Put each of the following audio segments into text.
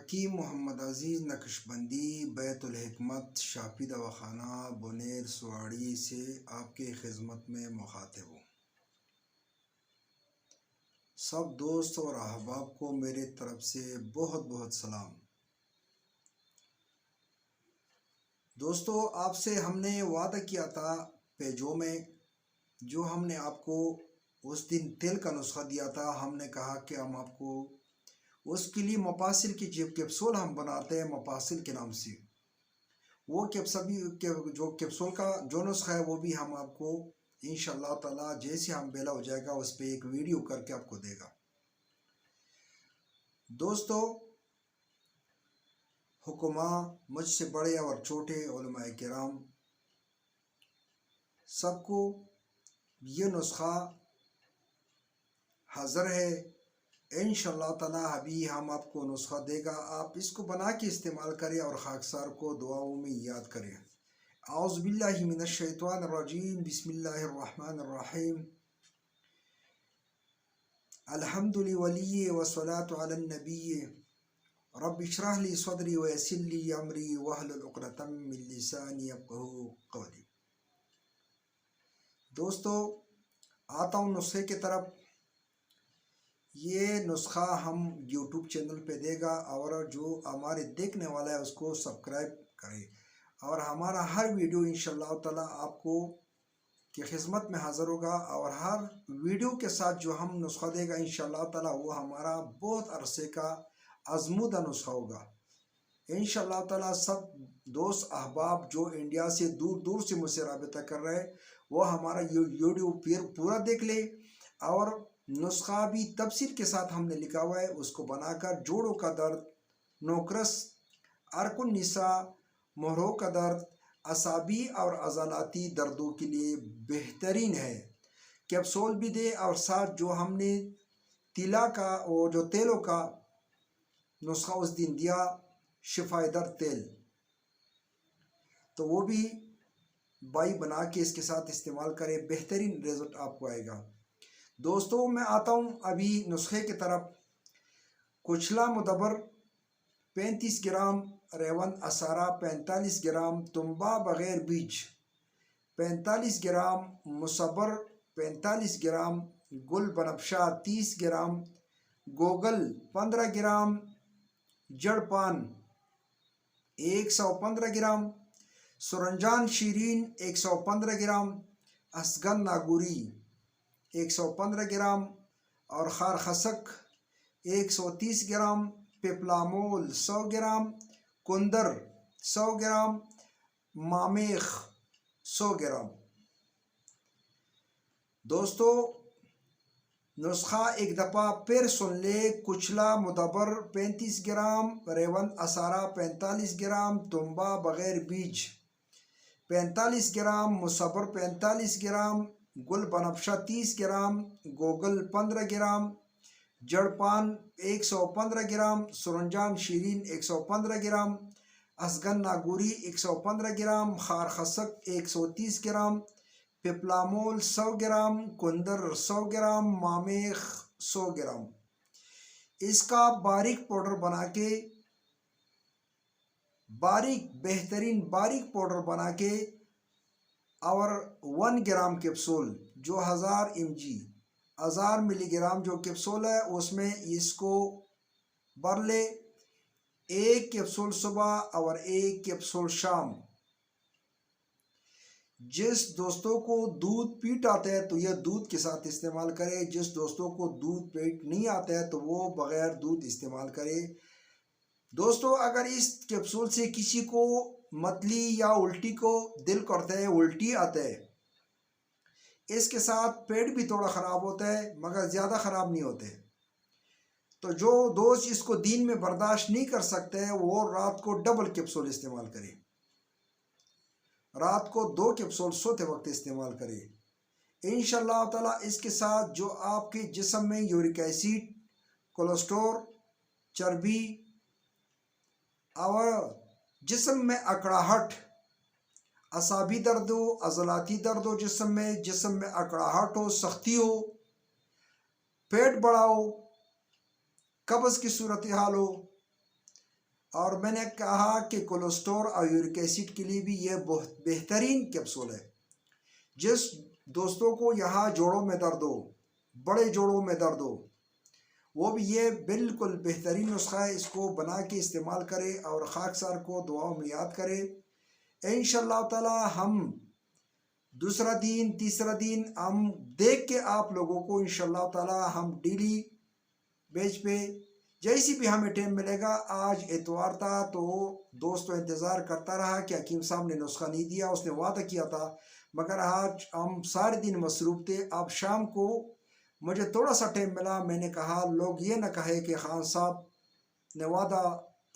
حکیم محمد عزیز نقشبندی بیت الحکمت شافی دواخانہ بنیر سواڑی سے آپ کی خدمت میں مخاطب ہوں۔ سب دوست اور احباب کو میرے طرف سے بہت بہت سلام۔ دوستو، آپ سے ہم نے وعدہ کیا تھا پیجوں میں، جو ہم نے آپ کو اس دن تیل کا نسخہ دیا تھا۔ ہم نے کہا کہ ہم آپ کو اس کے لیے مفاصل کی کیپسول ہم بناتے ہیں مفاصل کے نام سے، وہ جو کیپسول کا جو نسخہ ہے وہ بھی ہم آپ کو انشاءاللہ تعالی جیسے ہم بیلا ہو جائے گا اس پہ ایک ویڈیو کر کے آپ کو دے گا۔ دوستو، حکماء، مجھ سے بڑے اور چھوٹے علماء کرام، سب کو یہ نسخہ حاضر ہے۔ انشاءاللہ تعالی ابھی ہم آپ کو نسخہ دے گا، آپ اس کو بنا کے استعمال کریں اور خاکسار کو دعاؤں میں یاد کریں۔ اعوذ باللہ من الشیطان الرجیم، بسم اللہ الرحمن الرحیم۔ الحمد لولی والصلاة علی النبی، رب اشرح لی صدری ویسر لی امری واحلل عقدۃ من لسانی یفقہوا قولی۔ دوستو، آتا ہوں نسخے کی طرف۔ یہ نسخہ ہم یوٹیوب چینل پہ دے گا، اور جو ہمارے دیکھنے والا ہے اس کو سبسکرائب کرے، اور ہمارا ہر ویڈیو انشاءاللہ تعالی آپ کو کی خدمت میں حاضر ہوگا، اور ہر ویڈیو کے ساتھ جو ہم نسخہ دے گا انشاءاللہ تعالی وہ ہمارا بہت عرصے کا آزمودہ نسخہ ہوگا۔ انشاءاللہ تعالی سب دوست احباب جو انڈیا سے دور دور سے مجھ سے رابطہ کر رہے ہیں وہ ہمارا ویڈیو پورا دیکھ لے، اور نسخہ بھی تفصیل کے ساتھ ہم نے لکھا ہوا ہے، اس کو بنا کر جوڑوں کا درد، نوکرس، عرق النساء، مہروں کا درد، اعصابی اور عضلاتی دردوں کے لیے بہترین ہے۔ کیپسول بھی دے، اور ساتھ جو ہم نے تیلا کا اور جو تیلوں کا نسخہ اس دن دیا، شفائے درد تیل، تو وہ بھی بائی بنا کے اس کے ساتھ استعمال کرے، بہترین رزلٹ آپ کو آئے گا۔ دوستو، میں آتا ہوں ابھی نسخے کی طرف۔ کچلا مدبر 35 گرام، ریون اسارا 45 گرام، تنبا بغیر بیج 45 گرام، مصبر 45 گرام، گل بنفشا 30 گرام، گوگل 15 گرام، جڑ پان 115 گرام، سرنجان شیرین 115 گرام، اسگن ناگوری 115 گرام، اور خار خسک 130 گرام، پیپلامول 100 گرام، کندر 100 گرام، مامیخ 100 گرام۔ دوستو، نسخہ ایک دفعہ پھر سن لے۔ کچلا مدبر 35 گرام، ریون اسارا 45 گرام، تنبا بغیر بیج 45 گرام، مصبر 45 گرام، گل بنفشا 30 گرام، گوگل 15 گرام، جڑ پان 115 گرام، سرنجان شیرین 115 گرام، اسگن ناگوری 115 گرام، خار خسک 130 گرام، پیپلامول 100 گرام، کندر 100 گرام، مامیخ 100 گرام۔ اس کا باریک پاؤڈر بنا کے، بہترین باریک پاؤڈر بنا کے، اور 1 گرام کیپسول جو 1000 ملی گرام جو کیپسول ہے اس میں اس کو بھر لے، 1 کیپسول صبح اور 1 کیپسول شام۔ جس دوستوں کو دودھ پیٹ آتا ہے تو یہ دودھ کے ساتھ استعمال کرے، جس دوستوں کو دودھ پیٹ نہیں آتا ہے تو وہ بغیر دودھ استعمال کرے۔ دوستو، اگر اس کیپسول سے کسی کو متلی یا الٹی کو دل کرتا ہے، الٹی آتا ہے، اس کے ساتھ پیٹ بھی تھوڑا خراب ہوتا ہے مگر زیادہ خراب نہیں ہوتے، تو جو دوست اس کو دن میں برداشت نہیں کر سکتے وہ رات کو ڈبل کیپسول استعمال کرے، رات کو 2 کیپسول سوتے وقت استعمال کرے۔ انشاءاللہ تعالی اس کے ساتھ جو آپ کے جسم میں یورک ایسڈ، کولیسٹرول، چربی اور جسم میں اکڑاہٹ، اعصابی درد ہو، عضلاتی درد ہو، جسم میں اکڑاہٹ ہو، سختی ہو، پیٹ بڑا ہو، قبض کی صورتحال ہو، اور میں نے کہا کہ کولیسٹرول اور یورک ایسڈ کے لیے بھی یہ بہت بہترین کیپسول ہے۔ جس دوستوں کو یہاں جوڑوں میں درد ہو، بڑے جوڑوں میں درد ہو، وہ بھی یہ بالکل بہترین نسخہ ہے، اس کو بنا کے استعمال کرے اور خاکسار کو دعاؤں میں یاد کرے۔ انشاءاللہ تعالی ہم دوسرا دن تیسرا دن ہم دیکھ کے آپ لوگوں کو انشاءاللہ تعالی ہم ڈیلی بیچ پہ جیسی بھی ہمیں ٹائم ملے گا۔ آج اتوار تھا تو دوستوں انتظار کرتا رہا کہ حکیم صاحب نے نسخہ نہیں دیا، اس نے وعدہ کیا تھا، مگر آج ہم سارے دن مصروف تھے۔ اب شام کو مجھے تھوڑا سا ٹائم ملا، میں نے کہا لوگ یہ نہ کہے کہ خان صاحب نے وعدہ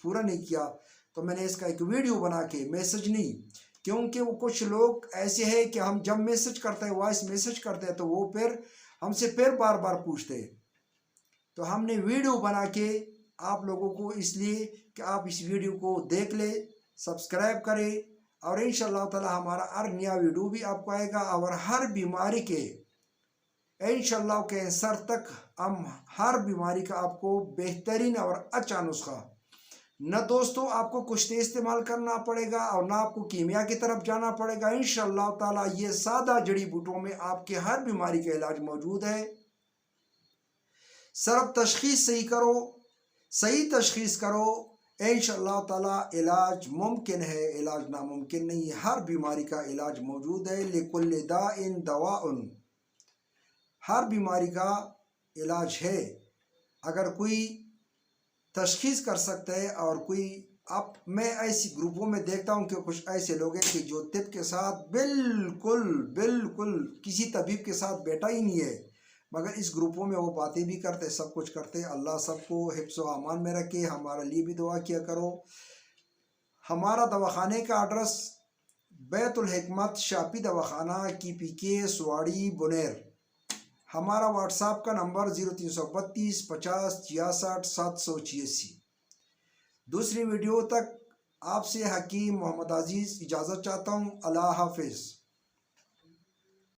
پورا نہیں کیا، تو میں نے اس کا ایک ویڈیو بنا کے میسج نہیں، کیونکہ وہ کچھ لوگ ایسے ہیں کہ ہم جب میسج کرتے ہیں، وائس میسج کرتے ہیں، تو وہ پھر ہم سے پھر بار بار پوچھتے ہیں، تو ہم نے ویڈیو بنا کے آپ لوگوں کو اس لیے کہ آپ اس ویڈیو کو دیکھ لیں، سبسکرائب کریں، اور انشاءاللہ تعالی ہمارا ہر نیا ویڈیو بھی آپ کو آئے گا، اور ہر بیماری کے انشاءاللہ کینسر تک ہم ہر بیماری کا آپ کو بہترین اور اچھا نسخہ، نہ دوستوں آپ کو کچھ تیز استعمال کرنا پڑے گا اور نہ آپ کو کیمیا کی طرف جانا پڑے گا۔ انشاءاللہ تعالی یہ سادہ جڑی بوٹیوں میں آپ کے ہر بیماری کا علاج موجود ہے۔ صرف تشخیص صحیح کرو، صحیح تشخیص کرو، انشاءاللہ تعالی علاج ممکن ہے، علاج ناممکن نہیں ہے۔ ہر بیماری کا علاج موجود ہے، لکل داء دواء، ہر بیماری کا علاج ہے۔ اگر کوئی تشخیص کر سکتا ہے اور کوئی، اب میں ایسی گروپوں میں دیکھتا ہوں کہ کچھ ایسے لوگ ہیں کہ جو طب کے ساتھ بالکل کسی طبیب کے ساتھ بیٹھا ہی نہیں ہے، مگر اس گروپوں میں وہ باتیں بھی کرتے، سب کچھ کرتے۔ اللہ سب کو حفظ و امان میں رکھے، ہمارے لیے بھی دعا کیا کرو۔ ہمارا دواخانے کا ایڈریس بیت الحکمت شاپی دواخانہ KPK سواڑی بنیر۔ ہمارا واٹس ایپ کا نمبر 0332 50 66 786۔ دوسری ویڈیو تک آپ سے حکیم محمد عزیز اجازت چاہتا ہوں۔ اللہ حافظ۔